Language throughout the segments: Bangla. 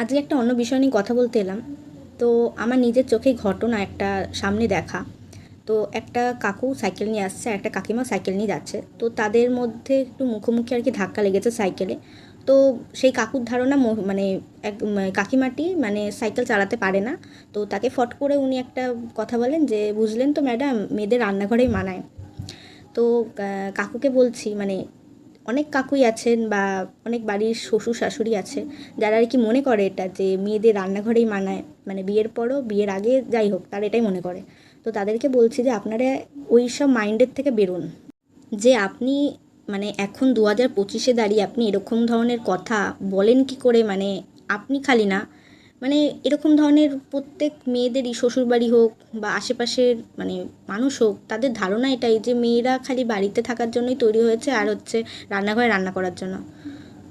আজকে একটা অন্য বিষয় নিয়ে কথা বলতে এলাম। তো আমার নিজের চোখেই ঘটনা একটা সামনে দেখা। তো একটা কাকু সাইকেল নিয়ে আসছে, আর একটা কাকিমা সাইকেল নিয়ে যাচ্ছে। তো তাদের মধ্যে একটু মুখোমুখি আর কি ধাক্কা লেগেছে সাইকেলে। তো সেই কাকুর ধারণা মানে কাকিমাটি মানে সাইকেল চালাতে পারে না। তো তাকে ফট করে উনি একটা কথা বলেন যে, বুঝলেন তো ম্যাডাম, মেয়েদের রান্নাঘরেই মানায়। তো কাকুকে বলছি, মানে অনেক কাকুই আছেন বা অনেক বাড়ির শ্বশুর শাশুড়ি আছে যারা আর কি মনে করে এটা যে মেয়েদের রান্নাঘরেই মানায়, মানে বিয়ের পরও বিয়ের আগে যাই হোক তারা এটাই মনে করে। তো তাদেরকে বলছি যে আপনারা ওই সব মাইন্ডের থেকে বেরোন। যে আপনি মানে এখন 2025-এ দাঁড়িয়ে আপনি এরকম ধরনের কথা বলেন কি করে? মানে আপনি খালি না, মানে এরকম ধরনের প্রত্যেক মেয়েদেরই শ্বশুরবাড়ি হোক বা আশেপাশের মানে মানুষ হোক, তাদের ধারণা এটাই যে মেয়েরা খালি বাড়িতে থাকার জন্যই তৈরি হয়েছে, আর হচ্ছে রান্নাঘরে রান্না করার জন্য।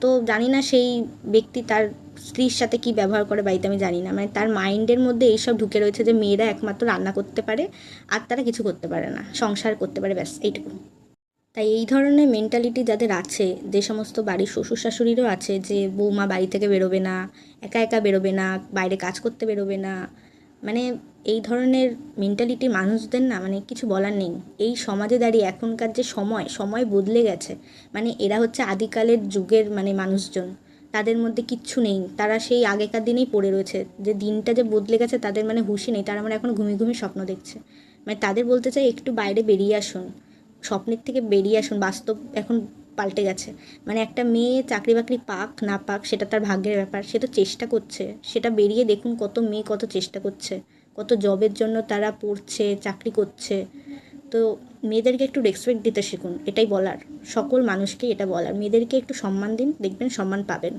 তো জানি না সেই ব্যক্তি তার স্ত্রীর সাথে কী ব্যবহার করে বাড়িতে, আমি জানি না। মানে তার মাইন্ডের মধ্যে এইসব ঢুকে রয়েছে যে মেয়েরা একমাত্র রান্না করতে পারে, আর তারা কিছু করতে পারে না, সংসার করতে পারে, ব্যাস এইটুকু। তাই এই ধরনের মেন্টালিটি যাদের আছে, যে সমস্ত বাড়ির শ্বশুর শাশুড়িরও আছে যে বৌমা বাড়ি থেকে বেরোবে না, একা একা বেরোবে না, বাইরে কাজ করতে বেরোবে না, মানে এই ধরনের মেন্টালিটির মানুষদের না মানে কিছু বলার নেই। এই সমাজে দাঁড়িয়ে এখনকার যে সময় সময় বদলে গেছে। মানে এরা হচ্ছে আদিকালের যুগের মানে মানুষজন, তাদের মধ্যে কিচ্ছু নেই, তারা সেই আগেকার দিনেই পড়ে রয়েছে। যে দিনটা যে বদলে গেছে তাদের মানে হুঁশই নেই, তারা মানে এখন ঘুমিয়ে ঘুমিয়ে স্বপ্ন দেখছে। মানে তাদের বলতে চাই একটু বাইরে বেরিয়ে আসুন, স্বপ্নের থেকে বেরিয়ে আসুন, বাস্তব এখন পাল্টে গেছে। মানে একটা মেয়ে চাকরি বাকরি পাক না পাক সেটা তার ভাগ্যের ব্যাপার, সে তো চেষ্টা করছে, সেটা বেরিয়ে দেখুন কত মেয়ে কত চেষ্টা করছে, কত জবের জন্য তারা পড়ছে, চাকরি করছে। তো মেয়েদেরকে একটু রেসপেক্ট দিতে শিখুন, এটাই বলার। সকল মানুষকেই এটা বলার, মেয়েদেরকে একটু সম্মান দিন, দেখবেন সম্মান পাবেন।